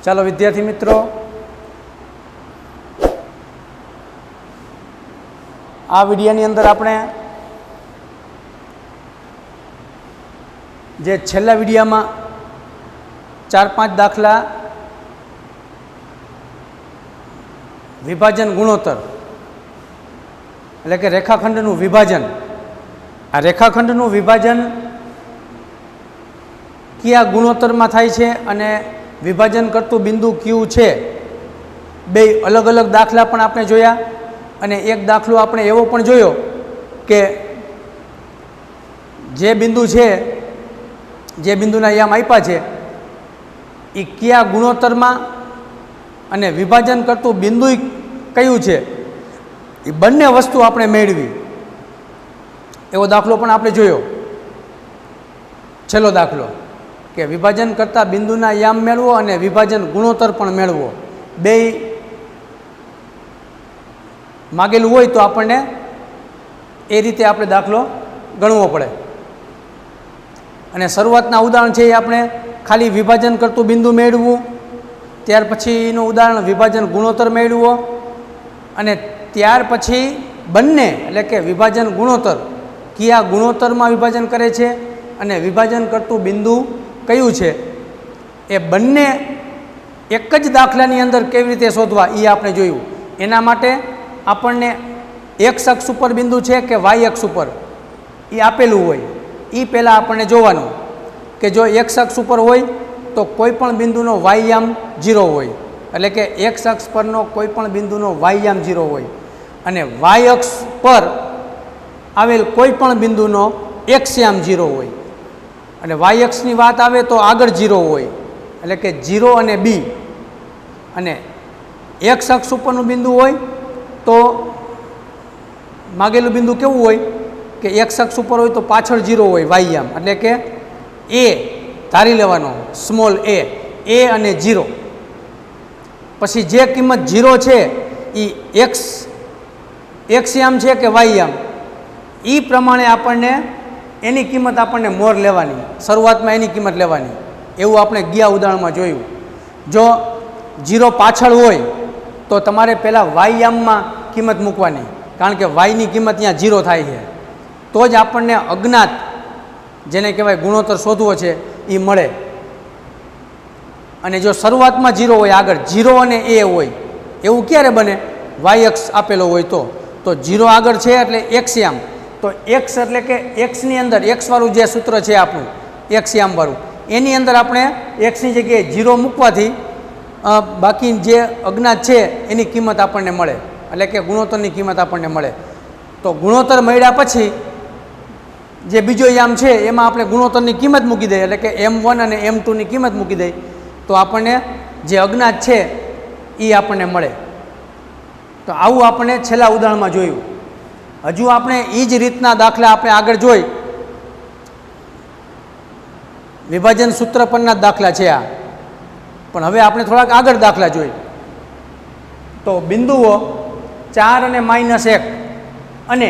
ચાલો વિદ્યાર્થી મિત્રો, આ વિડિયોની અંદર આપણે જે છેલ્લા વિડિયોમાં 4-5 દાખલા વિભાજન ગુણોત્તર એટલે કે રેખાખંડનું વિભાજન, આ રેખાખંડનું વિભાજન કયા ગુણોત્તરમાં થાય છે અને વિભાજન કરતું બિંદુ કયું છે, બે અલગ અલગ દાખલા પણ આપણે જોયા. અને એક દાખલો આપણે એવો પણ જોયો કે જે બિંદુ છે, જે બિંદુના યામ આપ્યા છે એ કયા ગુણોત્તરમાં અને વિભાજન કરતું બિંદુ કયું છે, એ બંને વસ્તુ આપણે મેળવી. એવો દાખલો પણ આપણે જોયો. છેલ્લો દાખલો કે વિભાજન કરતા બિંદુના યામ મેળવો અને વિભાજન ગુણોત્તર પણ મેળવો, બે માગેલું હોય તો આપણને એ રીતે આપણે દાખલો ગણવો પડે. અને શરૂઆતના ઉદાહરણ છે એ આપણે ખાલી વિભાજન કરતું બિંદુ મેળવવું, ત્યાર પછીનું ઉદાહરણ વિભાજન ગુણોત્તર મેળવવો, અને ત્યાર પછી બંને એટલે કે વિભાજન ગુણોત્તર કયા ગુણોત્તરમાં વિભાજન કરે છે અને વિભાજન કરતું બિંદુ કયું છે, એ બંને એક જ દાખલાની અંદર કેવી રીતે શોધવા એ આપણે જોયું. એના માટે આપણને એક્સ અક્ષ ઉપર બિંદુ છે કે વાય અક્ષ ઉપર એ આપેલું હોય, એ પહેલાં આપણને જોવાનું કે જો એક્સ અક્ષ ઉપર હોય તો કોઈ પણ બિંદુનો વાય યામ 0 હોય, એટલે કે એક્સ અક્ષ પરનો કોઈ પણ બિંદુનો વાય યામ 0 હોય, અને વાય અક્ષ પર આવેલ કોઈ પણ બિંદુનો એક્સ યામ 0 હોય. અને વાય અક્ષની વાત આવે તો આગળ 0 હોય, એટલે કે 0 અને બી. અને એક્સ અક્ષ ઉપરનું બિંદુ હોય તો માગેલું બિંદુ કેવું હોય કે એક્સ અક્ષ ઉપર હોય તો પાછળ 0 હોય વાય યામ, એટલે કે એ ધારી લેવાનો, સ્મોલ એ અને 0. પછી જે કિંમત 0 છે એ એક્સ યામ છે કે વાય યામ, એ પ્રમાણે આપણને એની કિંમત આપણને મોર લેવાની, શરૂઆતમાં એની કિંમત લેવાની. એવું આપણે ગયા ઉદાહરણમાં જોયું. જો 0 પાછળ હોય તો તમારે પહેલાં વાય યામમાં કિંમત મૂકવાની, કારણ કે વાયની કિંમત ત્યાં 0 થાય છે, તો જ આપણને અજ્ઞાત જેને કહેવાય ગુણોત્તર શોધવો છે એ મળે. અને જો શરૂઆતમાં 0 હોય, આગળ 0 અને એ હોય, એવું ક્યારે બને? વાય અક્ષ આપેલો હોય તો 0 આગળ છે એટલે એક્સ યામ, તો એક્સ એટલે કે એક્સની અંદર એક્સવાળું જે સૂત્ર છે આપણું એક્સ યામવાળું, એની અંદર આપણે એક્સની જગ્યાએ 0 મૂકવાથી બાકી જે અજ્ઞાત છે એની કિંમત આપણને મળે, એટલે કે ગુણોત્તરની કિંમત આપણને મળે. તો ગુણોત્તર મળ્યા પછી જે બીજો યામ છે એમાં આપણે ગુણોત્તરની કિંમત મૂકી દઈએ, એટલે કે M1 અને M2ની કિંમત મૂકી દઈએ તો આપણને જે અજ્ઞાત છે એ આપણને મળે. તો આવું આપણે છેલ્લા ઉદાહરણમાં જોયું. હજુ આપણે એ જ રીતના દાખલા આપણે આગળ જોઈ, વિભાજન સૂત્ર પરના દાખલા છે આ, પણ હવે આપણે થોડાક આગળ દાખલા જોઈ. તો બિંદુઓ 4 અને -1 અને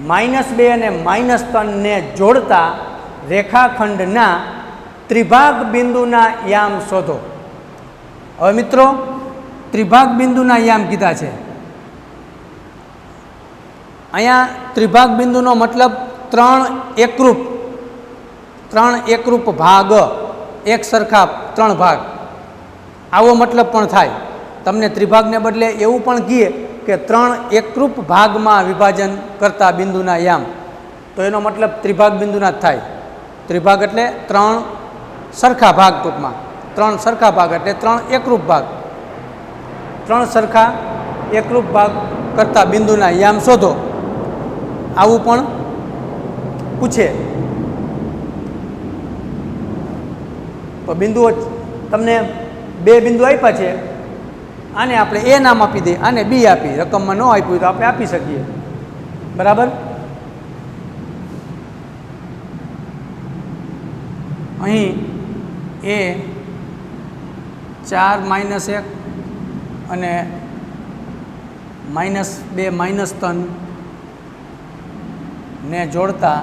-2 અને -3 ને જોડતા રેખાખંડના ત્રિભાગ બિંદુના યામ શોધો. હવે મિત્રો, ત્રિભાગ બિંદુના યામ કીધા છે. અહીંયા ત્રિભાગ બિંદુનો મતલબ 3 એકરૂપ ભાગ, એક સરખા 3 ભાગ, આવો મતલબ પણ થાય. તમને ત્રિભાગને બદલે એવું પણ કહીએ કે 3 એકરૂપ ભાગમાં વિભાજન કરતા બિંદુના યામ, તો એનો મતલબ ત્રિભાગ બિંદુના જ થાય. ત્રિભાગ એટલે 3 સરખા ભાગ, ટૂંકમાં 3 સરખા ભાગ એટલે 3 એકરૂપ ભાગ. 3 સરખા એકરૂપ ભાગ કરતા બિંદુના યામ શોધો, આવું પણ પૂછે. તો બિંદુઓ તમને 2 બિંદુ આપ્યા છે, આને આપણે એ નામ આપી દઈએ, આને બી આપી, રકમમાં ન આપ્યું તો આપણે આપી શકીએ. બરાબર? અહીં એ 4 -1 અને -2 -3 ને જોડતા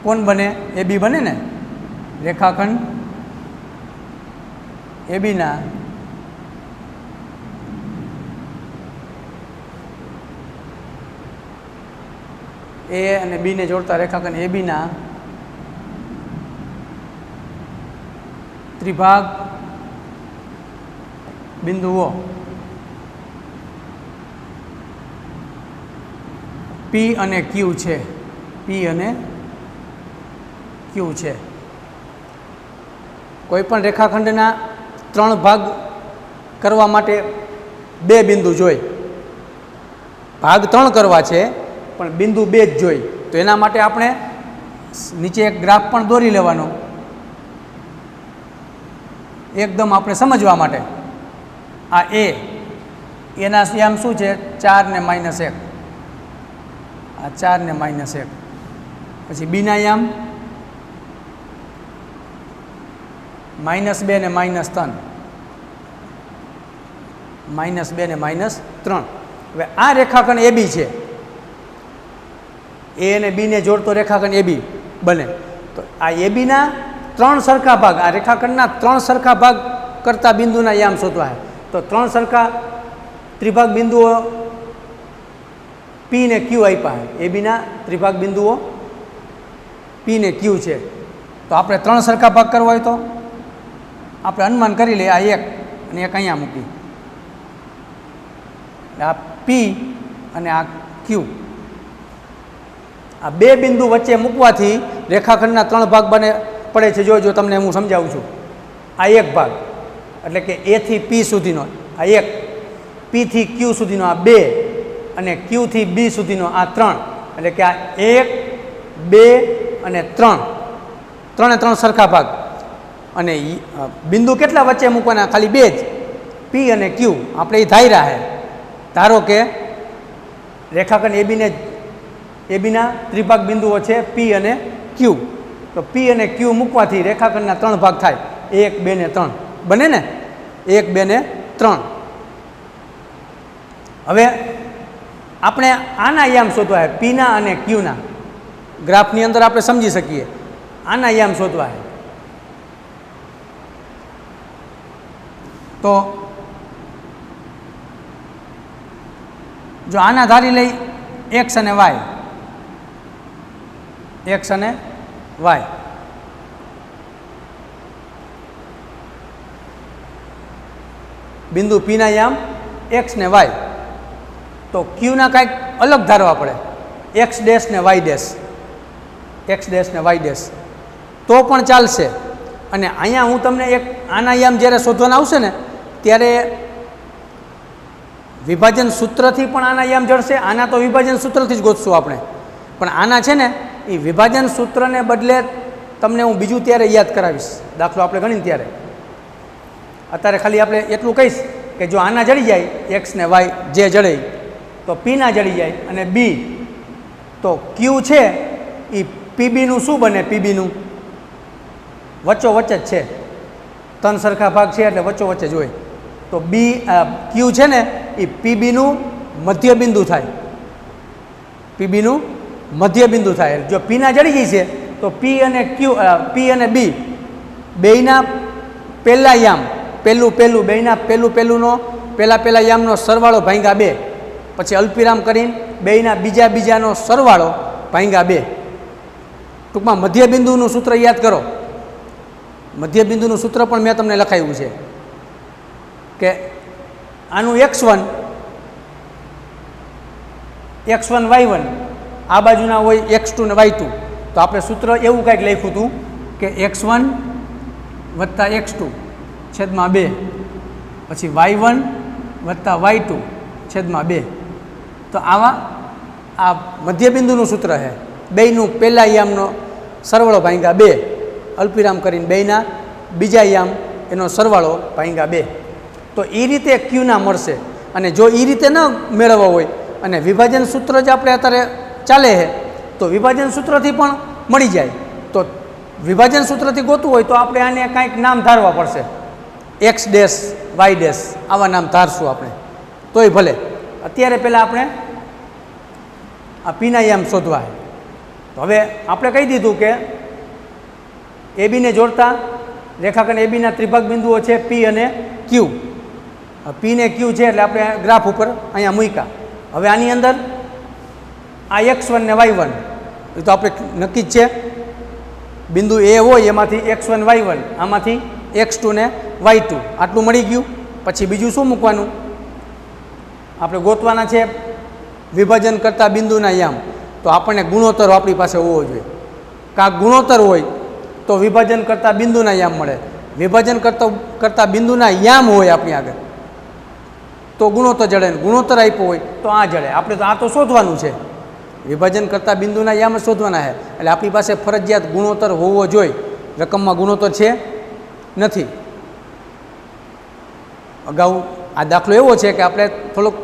કોણ બને? એ બી બને ને, રેખાખંડ એબીના એ અને બીને જોડતા રેખાખંડ એબીના ત્રિભાગ બિંદુઓ પી અને ક્યુ છે. પી અને ક્યુ છે. કોઈપણ રેખાખંડના 3 ભાગ કરવા માટે 2 બિંદુ જોઈ. ભાગ 3 કરવા છે પણ બિંદુ 2 જ જોઈ. તો એના માટે આપણે નીચે એક ગ્રાફ પણ દોરી લેવાનો, એકદમ આપણે સમજવા માટે. આ એના યામ શું છે? 4 ને -1. આ 4 ને -1. પછી બીના યામ -2 ને -3. -2 ને -3. હવે આ રેખાખંડ એબી છે. એ અને બીને જોડતો રેખાખંડ એબી બને. તો આ એબીના 3 સરખા ભાગ, આ રેખાખંડના 3 સરખા ભાગ કરતા બિંદુના યામ શોધવા છે. તો 3 સરખા ત્રિભાગ બિંદુઓ પી ને ક્યુ આપ્યા છે. એબીના ત્રિભાગ બિંદુઓ પી ને ક્યુ છે. તો આપણે 3 સરખા ભાગ કરવા હોય તો આપણે અનુમાન કરી લઈએ. આ 1 અને 1 અહીંયા મૂકી, આ પી અને આ ક્યુ. આ 2 બિંદુ વચ્ચે મૂકવાથી રેખાખંડના 3 ભાગ પડે છે. જો તમને હું સમજાવું છું. આ 1 ભાગ એટલે કે એ થી પી સુધીનો આ 1, પી થી ક્યુ સુધીનો આ 2 અને ક્યુ થી બી સુધીનો આ 3. એટલે કે આ 1, 2 અને 3, 3 સરખા ભાગ. અને બિંદુ કેટલા વચ્ચે મૂકવાના? ખાલી 2 જ, પી અને ક્યુ. આપણે એ ધાર્યા છે. ધારો કે રેખાખંડ એબીના ત્રિભાગ બિંદુઓ છે પી અને ક્યુ. તો પી અને ક્યુ મૂકવાથી રેખાખંડના 3 ભાગ થાય. 1, 2 ને 3 બને ને? 1, 2 ને 3. હવે આપણે આના યામ શોધવા છે. પીના અને ક્યુના ગ્રાફની અંદર આપણે સમજી શકીએ. આના યામ શોધવા છે. તો જો આના ધારી લઈ એક્સ અને વાય, એક્સ અને વાય. બિંદુ પીના યામ એક્સ ને વાય. તો ક્યુના કાંઈક અલગ ધારવા પડે. એક્સ ડેશ ને વાય ડેશ, એક્સ ડેશ ને વાય ડેશ તો પણ ચાલશે. અને અહીંયા હું તમને એક આના યામ જ્યારે શોધવાના આવશે ને ત્યારે વિભાજન સૂત્રથી પણ આના યામ જળશે. આના તો વિભાજન સૂત્રથી જ ગોતશું આપણે, પણ આના છે ને એ વિભાજન સૂત્રને બદલે તમને હું બીજું ત્યારે યાદ કરાવીશ. દાખલો આપણે ગણીને ત્યારે. અત્યારે ખાલી આપણે એટલું કહીશ કે જો આના જડી જાય એક્સ ને વાય જે જડે તો પીના જડી જાય. અને બી તો ક્યુ છે એ પીબીનું શું બને? પીબીનું વચ્ચોવચ્ચ જ છે. 3 સરખા ભાગ છે એટલે વચ્ચોવચ્ચ જ હોય. તો ક્યુ છે ને એ પીબીનું મધ્ય બિંદુ થાય. પીબીનું મધ્ય બિંદુ થાય. જો પીના જડી ગઈ છે તો પી અને બી બેયના પહેલા યામ બેયના પહેલુંનો પહેલા યામનો સરવાળો ભાંગ્યા 2, પછી અલ્પવિરામ કરીને બેયના બીજાનો સરવાળો ભાંગ્યા 2. ટૂંકમાં મધ્ય બિંદુનું સૂત્ર યાદ કરો. મધ્ય બિંદુનું સૂત્ર પણ મેં તમને લખાવ્યું છે કે આનું x1 y1 આ બાજુના હોય x2 ને y2. તો આપણે સૂત્ર એવું કંઈક લખ્યું હતું કે x1 વત્તા x2 છેદમાં 2 પછી y1 વત્તા y2 છેદમાં 2. તો આ મધ્યબિંદુનું સૂત્ર છે. બેયનું પહેલા યામનો સરવાળો ભાંગ્યા 2, અલ્પવિરામ કરીને બેયના બીજા યામ એનો સરવાળો ભાંગ્યા 2. તો એ રીતે ક્યુના મળશે. અને જો એ રીતે ન મેળવવા હોય અને વિભાજન સૂત્ર જ આપણે અત્યારે ચાલે છે તો વિભાજન સૂત્રથી પણ મળી જાય. તો વિભાજન સૂત્રથી ગોતવું હોય તો આપણે આને કાંઈક નામ ધારવા પડશે. એક્સ ડેશ વાય ડેશ આવા નામ ધારશું આપણે તોય ભલે. અત્યારે પહેલાં આપણે આ પીના યામ શોધવા. તો હવે આપણે કહી દીધું કે એબીને જોડતા રેખાખંડ એબીના ત્રિભાગ બિંદુઓ છે પી અને ક્યુ. પી ને ક્યુ છે એટલે આપણે ગ્રાફ ઉપર અહીંયા મૂક્યા. હવે આની અંદર આ x1 ને y1 એ તો આપણે નક્કી જ છે. બિંદુ એ હોય એમાંથી x1 y1, આમાંથી x2 ને y2 આટલું મળી ગયું. પછી બીજું શું મૂકવાનું? આપણે ગોતવાના છે વિભાજન કરતા બિંદુના યામ. તો આપણને ગુણોત્તર આપણી પાસે હોવો જોઈએ. કાં ગુણોત્તર હોય તો વિભાજન કરતા બિંદુના યામ મળે. વિભાજન કરતા બિંદુના યામ હોય આપણી આગળ તો ગુણોત્તર જડે. ગુણોત્તર આપ્યો હોય તો આ જડે. આપણે તો આ તો શોધવાનું છે. વિભાજન કરતા બિંદુના યામ શોધવાના છે. એટલે આપણી પાસે ફરજિયાત ગુણોત્તર હોવો જોઈએ. રકમમાં ગુણોત્તર છે નથી. અગાઉ આ દાખલો એવો છે કે આપણે થોડોક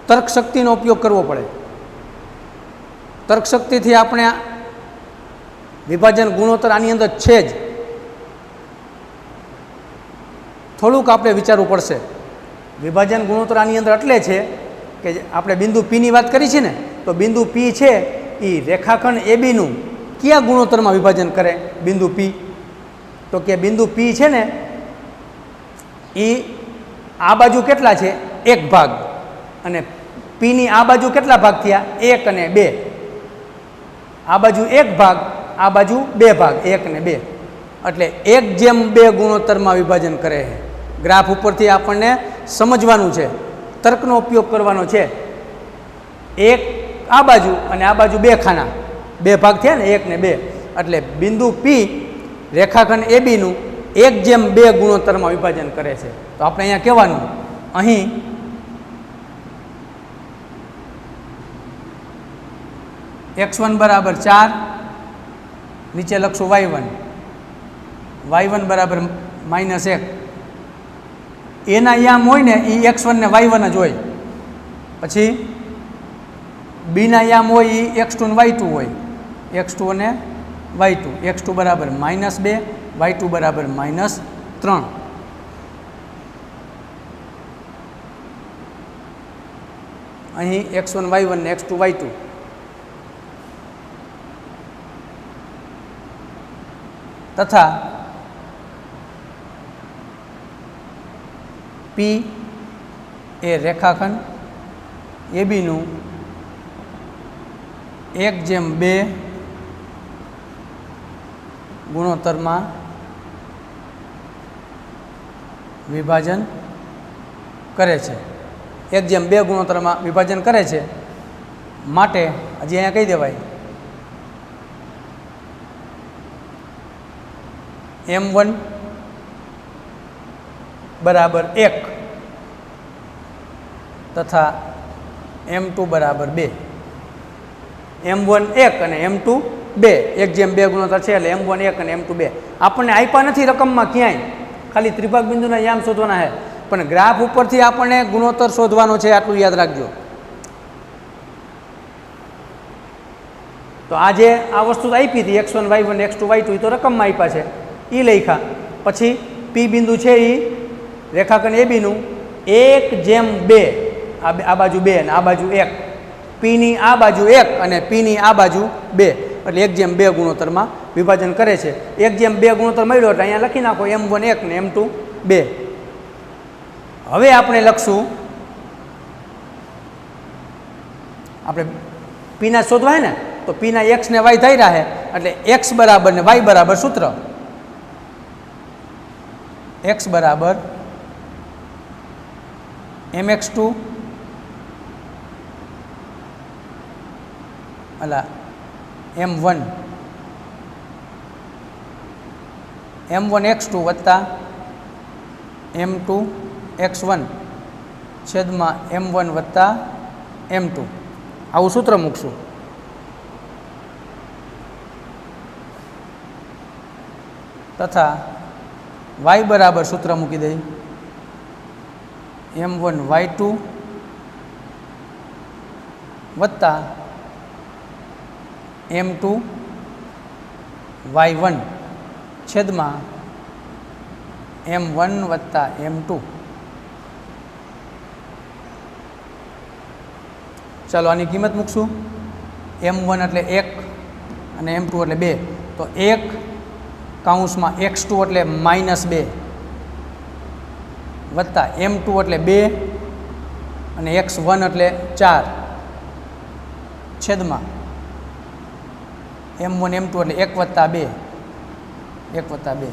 તર્કશક્તિનો ઉપયોગ કરવો પડે. તર્કશક્તિથી આપણે વિભાજન ગુણોત્તર આની અંદર છે જ, થોડુંક આપણે વિચારવું પડશે. વિભાજન ગુણોત્તર આની અંદર એટલે છે કે આપણે બિંદુ પીની વાત કરી છે ને, તો બિંદુ પી છે એ રેખાખંડ એબીનું કયા ગુણોત્તરમાં વિભાજન કરે? બિંદુ પી. તો કે બિંદુ પી છે ને એ આ બાજુ કેટલા છે? 1 ભાગ. અને પીની આ બાજુ કેટલા ભાગ થયા? 1 અને 2. આ બાજુ 1 ભાગ, આ બાજુ 2 ભાગ, 1 અને 2. એટલે 1:2 ગુણોત્તરમાં વિભાજન કરે છે. ગ્રાફ ઉપરથી આપણને સમજવાનું છે, તર્કનો ઉપયોગ કરવાનો છે. 1 આ બાજુ અને આ બાજુ 2 ખાના, 2 ભાગ થયા ને, 1 ને 2. એટલે બિંદુ પી રેખાખંડ એબીનું 1:2 ગુણોત્તરમાં વિભાજન કરે છે. તો આપણે અહીંયા કહેવાનું, અહીં x1 બરાબર 4, નીચે લખશું y1, y1 બરાબર -1. એના યામ હોય ને એ x1 ને y1 જ હોય. પછી બીના યામ હોય એ x2 ને y2 હોય. x2 અને y2. x2 બરાબર -2, y2 બરાબર -3. અહીં x1 y1 ને x2 y2. તથા P એ રેખાખંડ એબીનું 1:2 ગુણોત્તરમાં વિભાજન કરે છે. 1:2 ગુણોત્તરમાં વિભાજન કરે છે. માટે હજી અહીંયા કહી દેવાય M1 બરાબર 1 તથા M2 બરાબર 2. M1 1 અને M2 2. 1:2 ગુણોત્તર છે એટલે M1 1 અને M2 2. આપણને આપ્યા નથી રકમમાં ક્યાંય, ખાલી ત્રિભાગ બિંદુના યામ શોધવાના છે. પણ ગ્રાફ ઉપરથી આપણને ગુણોત્તર શોધવાનો છે, આટલું યાદ રાખજો. તો આજે આ વસ્તુ તો આપી હતી, x1 y1 x2 y2 એ તો રકમમાં આપ્યા છે, એ લખ્યા. પછી પી બિંદુ છે એ રેખાખંડ એબીનું 1:2, આ બાજુ 2 અને આ બાજુ 1. પીની આ બાજુ 1 અને પીની આ બાજુ 2. એટલે 1:2 ગુણોત્તરમાં વિભાજન કરે છે. 1:2 ગુણોત્તર મળ્યો એટલે અહીંયા લખી નાખો M1 1 ને M2 2. હવે આપણે લખશું, આપણે પીના શોધવાય ને, તો પીના x ને y થઈ રહ્યા એટલે x બરાબર ને y બરાબર સૂત્ર x બરાબર mx2 અલા m1 x2 વત્તા m2 x1 છેદમાં m1 વત્તા m2 આવું સૂત્ર મૂકશું. તથા y બરાબર સૂત્ર મૂકી દઈ m1 y2 વત્તા m2 y1 છેદમાં m1 વત્તા m2. ચાલો આની કિંમત મૂકશું. m1 એટલે 1 અને m2 એટલે 2. તો 1 કૌંસમાં x2 એટલે -2 વત્તા m2 એટલે 2 અને x1 એટલે 4 છેદમાં m1 m2 એટલે 1 વત્તા 2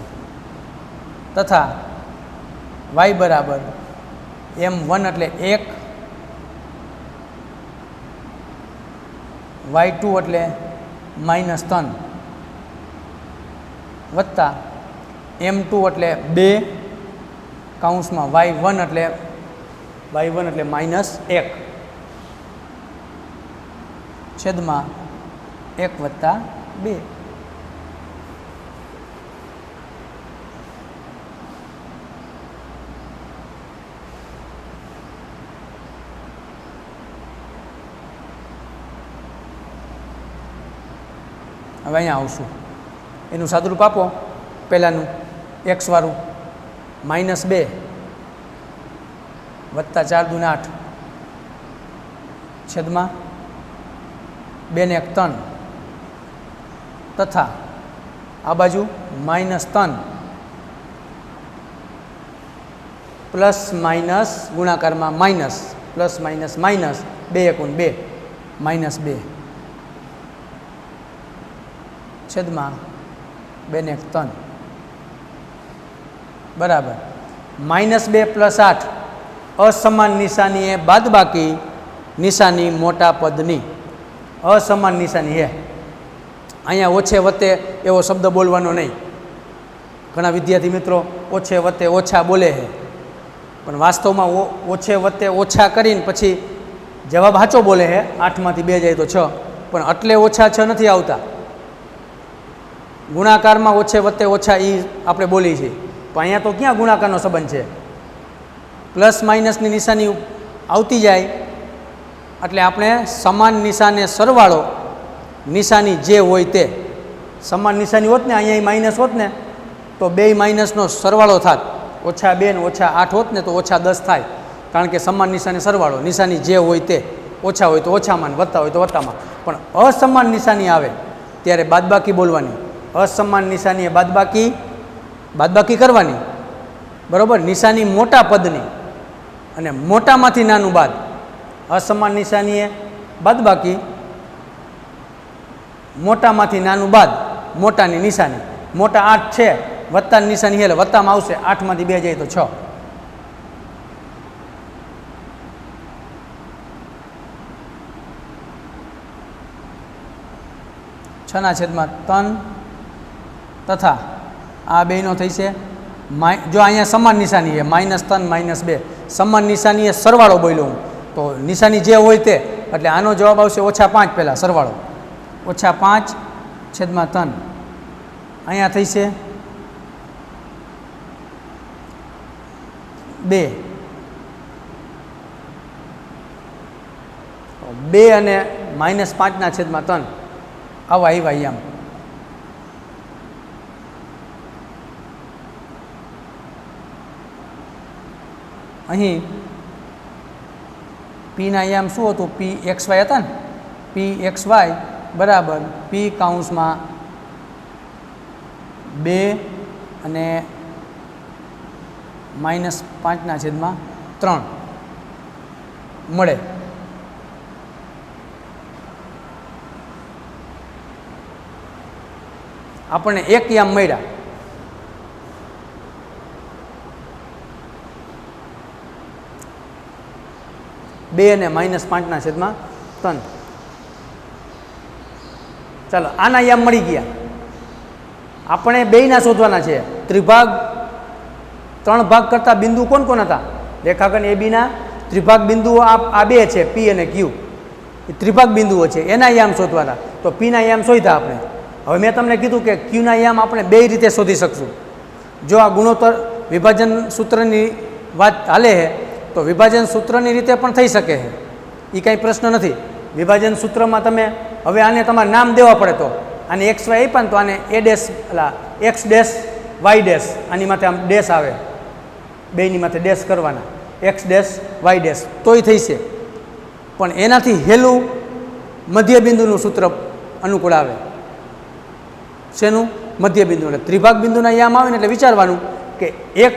તથા y બરાબર m1 એટલે 1 y2 એટલે -3 વત્તા m2 એટલે 2 કૌંસમાં y1 એટલે -1 છેદમાં 1 વત્તા 2. હવે અહીંયા આવશું એનું સાદુરૂપ આપો પહેલાંનું x વાળું -2 વત્તા 4 દૂને 8 છેદમાં 2 ને 1 3 તથા આ બાજુ -3 પ્લસ માઇનસ ગુણાકારમાં માઇનસ પ્લસ માઇનસ માઇનસ 2 × 2 -2 છેદમાં 2 ને 1 3 બરાબર -2 + 8 અસમાન નિશાની એ બાદબાકી નિશાની મોટા પદની અસમાન નિશાની હે. અહીંયા ઓછે વત્તે એવો શબ્દ બોલવાનો નહીં. ઘણા વિદ્યાર્થી મિત્રો ઓછે વત્તે ઓછા બોલે છે, પણ વાસ્તવમાં ઓછે વત્તે ઓછા કરીને પછી જવાબ સાચો બોલે છે. 8માંથી 2 જાય તો 6, પણ એટલે ઓછા 6 નથી આવતા. ગુણાકારમાં ઓછે વત્તે ઓછા એ આપણે બોલી છીએ, પણ અહીંયા તો ક્યાં ગુણાકારનો સંબંધ છે? પ્લસ માઇનસની નિશાની આવતી જાય એટલે આપણે સમાન નિશાને સરવાળો નિશાની જે હોય તે સમાન નિશાની હોત ને, અહીંયા માઇનસ હોત ને તો 2 માઇનસનો સરવાળો થાત. -2 ને -8 હોત ને તો -10 થાય, કારણ કે સમાન નિશાને સરવાળો નિશાની જે હોય તે, ઓછા હોય તો ઓછામાં, વત્તા હોય તો વત્તામાં. પણ અસમાન નિશાની આવે ત્યારે બાદબાકી બોલવાની. અસમાન નિશાની એ બાદબાકી કરવાની, બરાબર. નિશાની મોટા પદની અને મોટામાંથી નાનું બાદ. અસમાન નિશાની એ બાદબાકી, મોટામાંથી નાનું બાદ મોટાની નિશાની. મોટા 8 છે, વત્તાની નિશાની એટલે વત્તામાં આવશે. 8માંથી 2 જાય તો 6. છના છેદમાં 3 તથા આ બેનો થઈ છે જો અહીંયા સમાન નિશાની છે -3 -2 સમાન નિશાની એ સરવાળો બોલ્યો હું, તો નિશાની જે હોય તે, એટલે આનો જવાબ આવશે -5 પહેલાં સરવાળો. -5 છેદમાં 3 અહીંયા થઈ છે 2 અને -5 છેદમાં 3 આવા આવ્યા આમ. અહીં પીના આયામ શું હતું? pxy હતા ને, pxy બરાબર p કૌંસમાં 2 અને -5 છેદમાં 3 મળે. આપણને એક યામ મળ્યા. બે અને -5 છેદમાં 3. ચાલો આના યામ મળી ગયા. આપણે બેયના શોધવાના છે. ત્રિભાગ 3 ભાગ કરતા બિંદુ કોણ કોણ હતા? રેખાખંડ ABના ત્રિભાગ બિંદુઓ આ બે છે, P અને Q. એ ત્રિભાગ બિંદુઓ છે, એના યામ શોધવાના. તો Pના યામ શોધ્યા આપણે. હવે મેં તમને કીધું કે Qના યામ આપણે બે રીતે શોધી શકશું. જો આ ગુણોત્તર વિભાજન સૂત્રની વાત હાલે છે તો વિભાજન સૂત્રની રીતે પણ થઈ શકે છે, એ કાંઈ પ્રશ્ન નથી. વિભાજન સૂત્રમાં તમે હવે આને તમારે નામ દેવા પડે, તો આને XY આપ્યા ને તો આને X ડેશ Y ડેશ, આની માથે આમ ડેશ આવે, બેની માથે ડેશ કરવાના, X ડેશ Y ડેશ, તોય થઈ છે. પણ એનાથી હેલું મધ્યબિંદુનું સૂત્ર અનુકૂળ આવે. શેનું? મધ્ય બિંદુ. એટલે ત્રિભાગ બિંદુના યામ આવે ને એટલે વિચારવાનું કે એક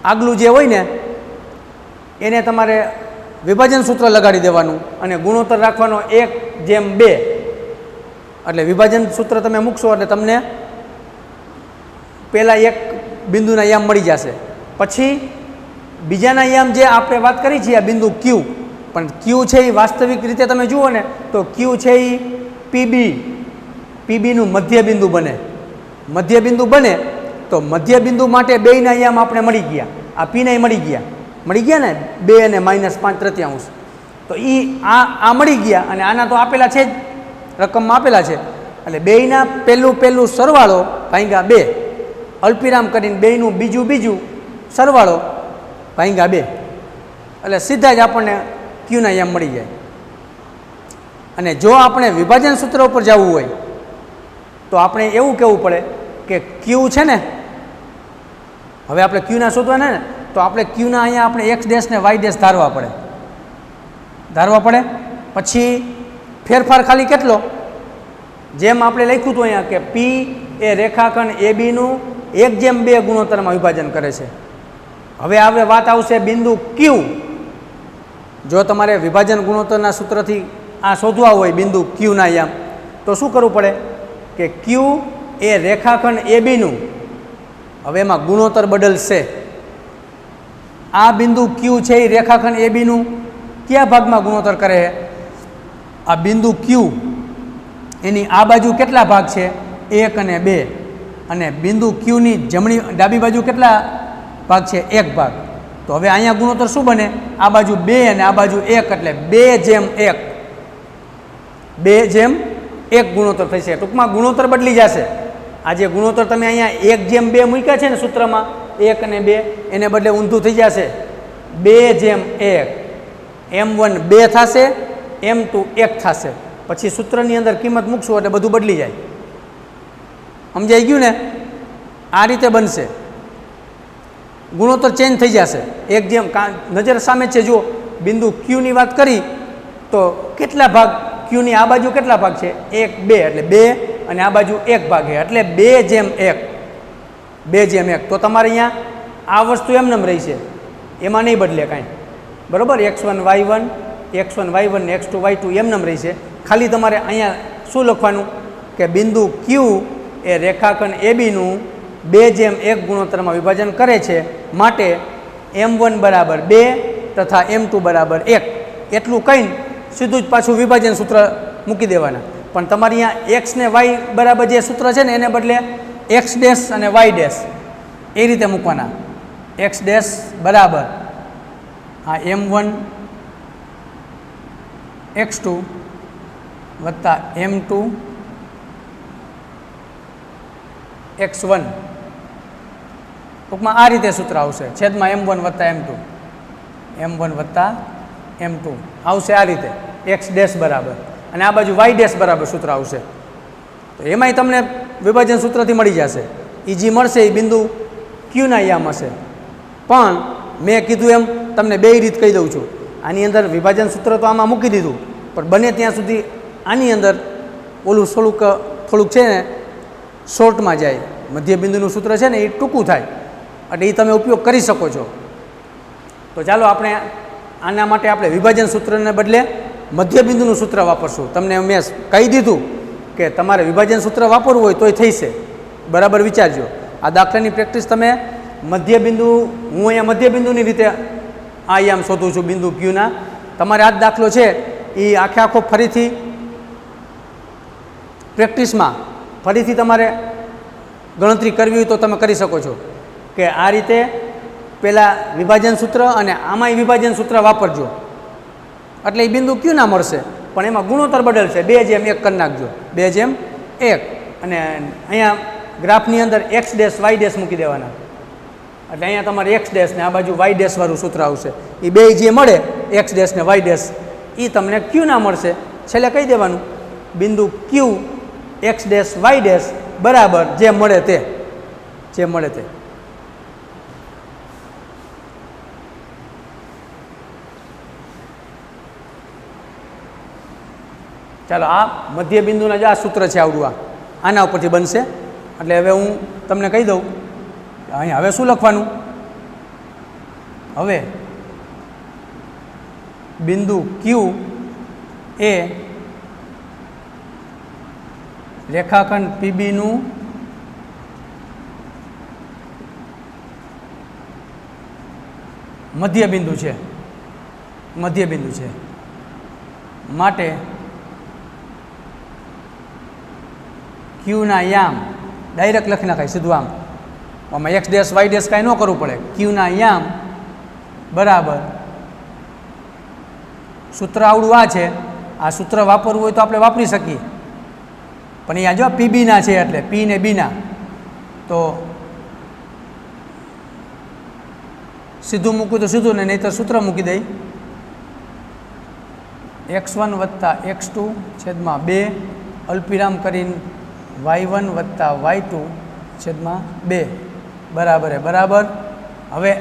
આગલું જે હોય ને એને તમારે વિભાજન સૂત્ર લગાડી દેવાનું અને ગુણોત્તર રાખવાનો 1/2. એટલે વિભાજન સૂત્ર તમે મૂકશો એટલે તમને પહેલાં એક બિંદુના યામ મળી જશે. પછી બીજાના યામ જે આપણે વાત કરી છે આ બિંદુ ક્યુ, પણ ક્યુ છે એ વાસ્તવિક રીતે તમે જુઓ ને તો ક્યુ છે એ પીબીનું મધ્ય બિંદુ બને. મધ્ય બિંદુ બને તો મધ્ય બિંદુ માટે બેયના યામ આપણે મળી ગયા. આ પીના મળી ગયા ને 2 અને -5/3. તો એ આ મળી ગયા અને આના તો આપેલા છે જ, રકમમાં આપેલા છે. એટલે બેયના પહેલું સરવાળો ભાગ્યા 2, અલ્પિરામ કરીને બેયનું બીજું સરવાળો ભાગ્યા 2. એટલે સીધા જ આપણને ક્યુના યામ મળી જાય. અને જો આપણે વિભાજન સૂત્ર ઉપર જવું હોય તો આપણે એવું કહેવું પડે કે ક્યુ છે ને, હવે આપણે ક્યુના શોધવાના ને તો આપણે ક્યુના અહીંયા આપણે x ડેશ ને y ડેશ ધારવા પડે. પછી ફેરફાર ખાલી કેટલો, જેમ આપણે લખ્યું હતું અહીંયા કે p એ રેખાખંડ ABનું 1/2 ગુણોત્તરમાં વિભાજન કરે છે. હવે આપણે વાત આવશે બિંદુ ક્યુ. જો તમારે વિભાજન ગુણોત્તરના સૂત્રથી આ શોધવા હોય બિંદુ ક્યુના યામ તો શું કરવું પડે કે ક્યુ એ રેખાખંડ ABનું, હવે એમાં ગુણોત્તર બદલશે. આ બિંદુ ક્યુ છે એ રેખાખંડ ABનું કયા ભાગમાં ગુણોત્તર કરે છે? આ બિંદુ ક્યુ એની આ બાજુ કેટલા ભાગ છે? 1 અને 2. અને બિંદુ ક્યુની ડાબી બાજુ કેટલા ભાગ છે? 1 ભાગ. તો હવે અહીંયા ગુણોત્તર શું બને? આ બાજુ 2 અને આ બાજુ 1 એટલે 2/1. 2/1 ગુણોત્તર થશે. ટૂંકમાં ગુણોત્તર બદલી જશે. આ જે ગુણોત્તર તમે અહીંયા 1/2 મૂક્યા છે ને સૂત્રમાં 1 અને 2, એને બદલે ઊંધું થઈ જશે 2/1. M1 2 થશે, M2 1 થશે. પછી સૂત્રની અંદર કિંમત મૂકશું એટલે બધું બદલી જાય. સમજાઈ ગયું ને? આ રીતે બનશે, ગુણોત્તર ચેન્જ થઈ જશે. નજર સામે છે. જુઓ, બિંદુ ક્યુની વાત કરી તો કેટલા ભાગ ક્યુની આ બાજુ કેટલા ભાગ છે? 1, 2 એટલે 2 અને આ બાજુ 1 ભાગ છે એટલે 2/1. તો તમારે અહીંયા આ વસ્તુ એમનેમ રહી છે, એમાં નહીં બદલે કાંઈ. બરાબર? x1 y1 ને x2 y2 એમનેમ રહી છે. ખાલી તમારે અહીંયા શું લખવાનું કે બિંદુ ક્યુ એ રેખાખંડ ABનું 2/1 ગુણોત્તરમાં વિભાજન કરે છે, માટે M1 = 2 તથા M2 = 1. એટલું કહીને સીધું જ પાછું વિભાજન સૂત્ર મૂકી દેવાના. પણ તમારે અહીંયા x ને y બરાબર જે સૂત્ર છે ને એને બદલે x ડેશ અને y ડેશ એ રીતે મૂકવાના. x ડેશ બરાબર આ M1 x2 વત્તા M2 x1. ટૂંકમાં આ રીતે સૂત્ર આવશે, છેદમાં M1 વત્તા M2 આવશે આ રીતે x ડેશ બરાબર, અને આ બાજુ y ડેશ બરાબર સૂત્ર આવશે. તો એમાંય તમને વિભાજન સૂત્રથી મળી જશે. એ જે મળશે એ બિંદુ ક્યુના યામ હશે. પણ મેં કીધું એમ તમને બે રીત કહી દઉં છું. આની અંદર વિભાજન સૂત્ર તો આમાં મૂકી દીધું, પણ બને ત્યાં સુધી આની અંદર ઓલું થોડુંક છે ને શોર્ટમાં જાય. મધ્ય બિંદુનું સૂત્ર છે ને એ ટૂંકું થાય, એટલે એ તમે ઉપયોગ કરી શકો છો. તો ચાલો આપણે આના માટે આપણે વિભાજન સૂત્રને બદલે મધ્ય બિંદુનું સૂત્ર વાપરશું. તમને મેં કહી દીધું કે તમારે વિભાજન સૂત્ર વાપરવું હોય તોય થઈ છે. બરાબર વિચારજો. આ દાખલાની પ્રેક્ટિસ તમે મધ્ય બિંદુ, હું અહીંયા મધ્ય બિંદુની રીતે આમ શોધું છું બિંદુ ક્યુના. તમારે આ જ દાખલો છે એ આખો ફરીથી પ્રેક્ટિસમાં ફરીથી તમારે ગણતરી કરવી હોય તો તમે કરી શકો છો કે આ રીતે પહેલાં વિભાજન સૂત્ર અને આમાંય વિભાજન સૂત્ર વાપરજો, એટલે એ બિંદુ ક્યુના મળશે. પણ એમાં ગુણોત્તર બદલશે, 2/1 કરી નાખજો, 2/1. અને અહીંયા ગ્રાફની અંદર x ડેશ y ડેશ મૂકી દેવાના, એટલે અહીંયા તમારે x ડેશ ને આ બાજુ y ડેશ વાળું સૂત્ર આવશે. એ બે જે મળે x ડેશ ને y ડેશ એ તમને ક્યુના મળશે. છેલ્લે કહી દેવાનું બિંદુ ક્યુ x ડેશ y ડેશ બરાબર જે મળે તે. ચાલો, આ મધ્ય બિંદુના જ આ સૂત્ર છે આવડું, આના ઉપરથી બનશે. એટલે હવે હું તમને કહી દઉં અહીંયા હવે શું લખવાનું. હવે બિંદુ ક્યુ એ રેખાખંડ પીબીનું મધ્ય બિંદુ છે. માટે ક્યુના યામ ડાયરેક્ટ લખી નાખાય સીધું આમાં એક્સ ડેશ વાય ડેશ કાંઈ ન કરવું પડે. ક્યુના યામ બરાબર સૂત્ર આવડું આ છે. આ સૂત્ર વાપરવું હોય તો આપણે વાપરી શકીએ, પણ અહીંયા જો પીબીના છે એટલે પી ને બીના, તો સીધું મૂકવું તો સીધું ને નહીં તો સૂત્ર મૂકી દઈ. x1 + x2 છેદમાં 2 અલ્પવિરામ કરીને y1 + y2 છેદમાં 2 બરાબર હે બરાબર. હવે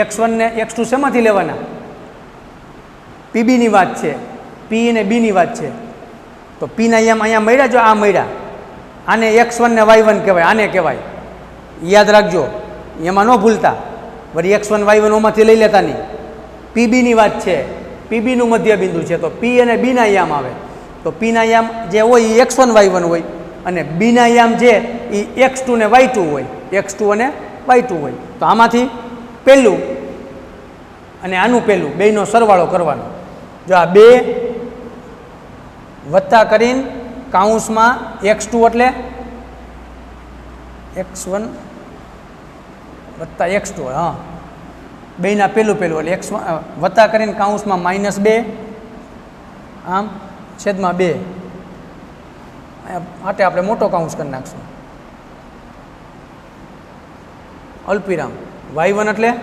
x1 ને x2 શેમાંથી લેવાના? પીબીની વાત છે, પી ને બીની વાત છે. તો પીના અહીંયા મળ્યા, જો આ મળ્યા, આને x1 ને y1 કહેવાય, આને કહેવાય. યાદ રાખજો, એમાં ન ભૂલતા. વળી x1 y1 ઓમાંથી લઈ લેતા નહીં. પીબીની વાત છે, પીબીનું મધ્ય બિંદુ છે. તો પી અને બીના યામ આવે. તો પીના યામ જે હોય એ x1 y1 હોય, અને બીના યામ જે એ x2 ને y2 હોય, x2 અને y2 હોય. તો આમાંથી પહેલું અને આનું પહેલું બેયનો સરવાળો કરવાનો. જો આ 2 વત્તા કરીને કાઉન્સમાં x2 એટલે x1 વત્તા x2, હા, બેયના પહેલું એટલે x1 વત્તા કરીને કાઉન્સમાં -2 આમ છેદમાં 2. માટે આપણે મોટો કાઉન્સ કરી નાખશું. અલ્પવિરામ y1 એટલે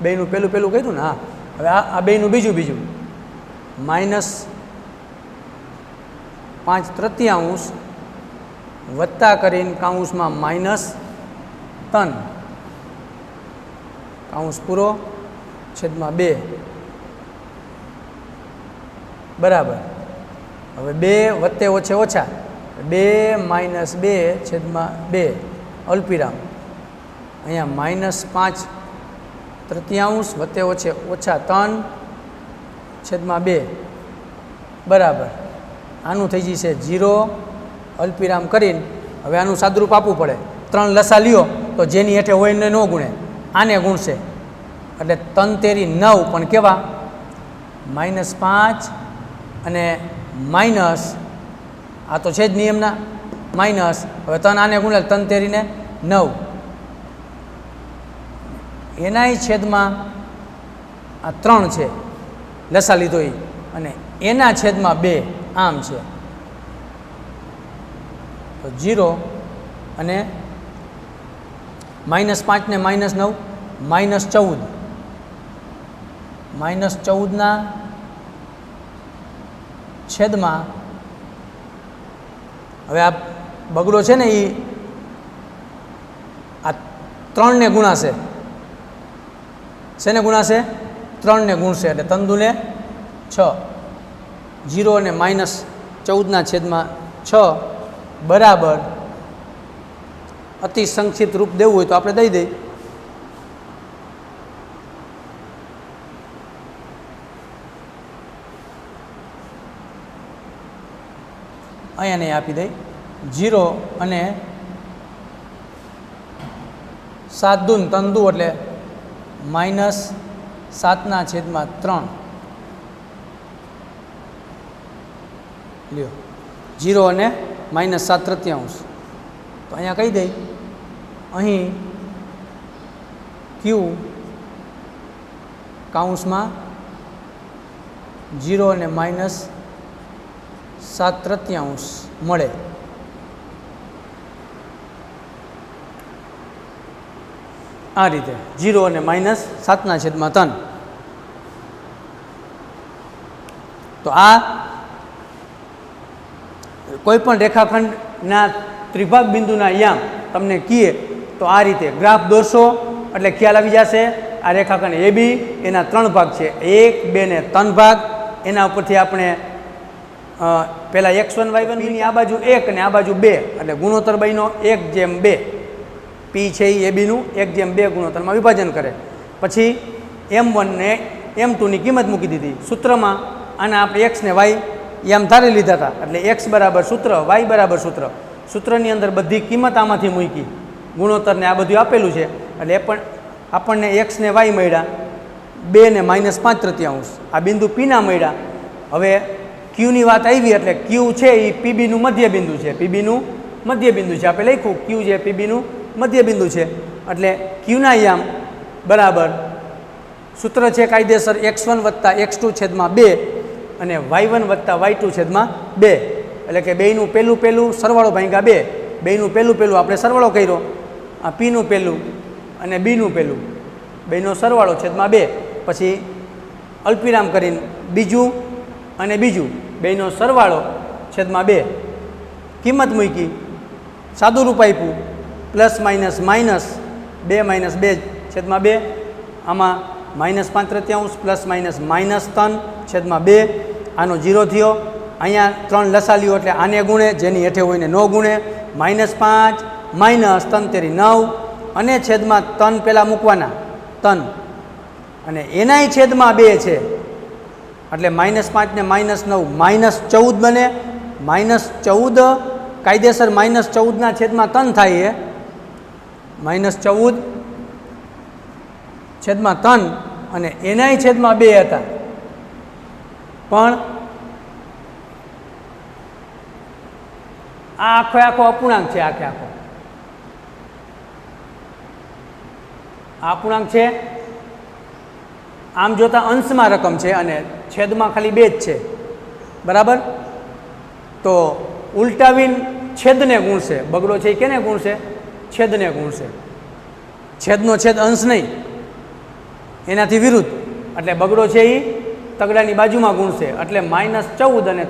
બેયનું પહેલું કહ્યું ને. હા, હવે આ બેયનું બીજું -5/3 વત્તા કરીને કાઉન્સમાં -3 કાઉન્સ પૂરો છેદમાં 2 બરાબર. હવે 2 વત્તે ઓછે ઓછા 2 - 2/2 અલ્પવિરામ. અહીંયા -5/3 વત્તે ઓછે ઓછા 3 છેદમાં 2 બરાબર. આનું થઈ જશે 0 અલ્પવિરામ કરીને. હવે આનું સાદુરૂપ આપવું પડે. 3 લસા લ્યો તો જેની હેઠે હોય એને ન ગુણે, આને ગુણશે. એટલે 3 તેરી 9, પણ કેવા? -5 અને માઇનસ, આ તો છે જ નિયમના માઇનસ. હવે 3 આને ગુણે 3 તેરીને 9, એનાય છેદમાં આ 3 છે લસા લીધો એ, અને એના છેદમાં 2 આમ છે. તો 0 અને -5 ને -9 -14, -14ના છેદમાં, હવે આ બગડો છે ને એ આ 3 ને ગુણાશે. શેને ગુણાશે? 3 ને ગુણશે એટલે 3 દુને 6. 0 અને -14ના છેદમાં 6 બરાબર. અતિ સંક્ષિપ્ત રૂપ દેવું હોય તો આપણે દઈ દઈએ. અહીંયા નહીં આપી દઈ. 0 અને 7 દૂન 3 દુ એટલે -7ના છેદમાં 3 લ્યો. 0 અને -7/3. તો અહીંયા કહી દઈ, અહીં ક્યુ કાઉન્સમાં 0 અને -7/3 મળે. આ રીતે 0 અને -7ના છેદમાં 3. તો આ કોઈ પણ રેખાખંડના ત્રિભાગ બિંદુના યામ તમને કહીએ તો આ રીતે ગ્રાફ દોરશો એટલે ખ્યાલ આવી જશે. આ રેખાખંડ AB, એના 3 ભાગ છે, 1, 2 ને 3 ભાગ. એના ઉપરથી આપણે પહેલાં x1 y1 ની આ બાજુ 1 અને આ બાજુ 2 એટલે ગુણોત્તર બન્યો 1/2. પી છે એ એબીનું 1/2 ગુણોત્તરમાં વિભાજન કરે. પછી m1 ને m2ની કિંમત મૂકી દીધી સૂત્રમાં. આના આપણે x ને y એમ ધારી લીધા હતા એટલે x બરાબર સૂત્ર, y બરાબર સૂત્ર. સૂત્રની અંદર બધી કિંમત આમાંથી મૂકી, ગુણોત્તરને આ બધું આપેલું છે એટલે એ પણ આપણને x ને y મળ્યા 2 ને -5/3. આ બિંદુ પીના મળ્યા. હવે ક્યુની વાત આવી એટલે ક્યુ છે એ પીબીનું મધ્ય બિંદુ છે. પીબીનું મધ્ય બિંદુ છે, આપણે લખ્યું ક્યુ જે પીબીનું મધ્ય બિંદુ છે એટલે ક્યુના યામ બરાબર સૂત્ર છે કાયદેસર x1 + x2 2 અને y1 + y2 2. એટલે કે બેયનું પહેલું સરવાળો ભાગ્યા 2. બેયનું પહેલું આપણે સરવાળો કર્યો. આ પીનું પહેલું અને બીનું પહેલું બેયનો સરવાળો છેદમાં 2. પછી અલ્પવિરામ કરીને બીજું અને બીજું બેયનો સરવાળો છેદમાં 2. કિંમત મૂકી, સાદું રૂપ આપ્યું +- -2 -2/2. આમાં -5/3 +-3/2. આનો 0 થયો. અહીંયા 3 લસા લ્યો એટલે આને ગુણે, જેની હેઠે હોય ને ન ગુણે. -5 -3 તેરી 9 અને છેદમાં 3 પહેલાં મૂકવાના 3 અને એનાય છેદમાં 2 છે એટલે -5 ને -9 -14 બને. -14 કાયદેસર -14ના છેદમાં 3 થાય -14 છેદમાં 3 અને એનાય છેદમાં 2 હતા. પણ આ આખો અપૂર્ણાંક છે. આખો અપૂર્ણાંક છે. આમ જોતા અંશમાં રકમ છે અને છેદમાં ખાલી 2 જ છે. બરાબર. તો ઉલટાવીને છેદને ગુણશે. બગડો છે એ કેને ગુણશે? છેદને ગુણશે. છેદનો છેદ અંશ નહીં, એનાથી વિરુદ્ધ. એટલે બગડો છે એ તગડાની બાજુમાં ગુણશે એટલે -14 અને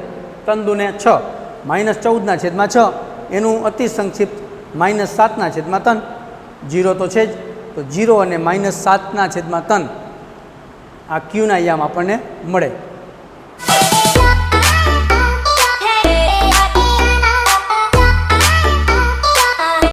તંદુને 6. -14ના છેદમાં 6 એનું અતિ સંક્ષિપ્ત -7ના છેદમાં 3. 0 તો છે જ, તો 0 અને -7ના છેદમાં 3 આ ક્યુના યામ આપણને મળે.